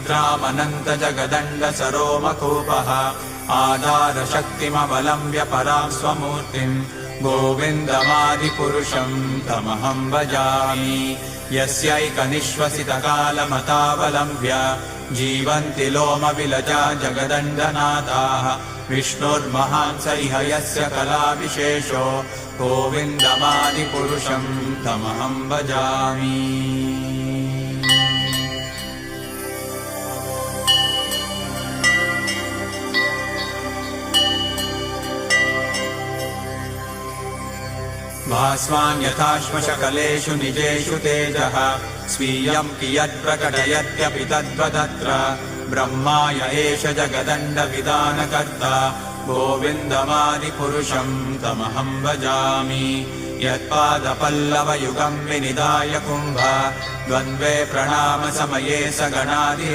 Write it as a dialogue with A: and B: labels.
A: निद्रामनन्त जगदण्ड सरोमकूपः आधारशक्तिमवलम्ब्य परां स्वमूर्तिम् गोविन्दमादिपुरुषं तमहं भजामि। यस्यैकनिश्वसितकालमतावलम्ब्य जीवन्ति लोमविलजा जगदण्डनाथाः विष्णुर्महान् स इह यस्य कलाविशेषो गोविन्दमादिपुरुषं तमहं भजामि। भास्वान् यथाश्मशकलेषु निजेषु तेजः स्वीयं कियत्प्रकटयत्यपि तद्वदत्र ब्रह्माय एष जगदण्डविधानकर्ता गोविन्दमादिपुरुषं तमहं भजामि। यत्पादपल्लवयुगं विनिधाय कुम्भ द्वन्द्वे प्रणामसमये स गणादि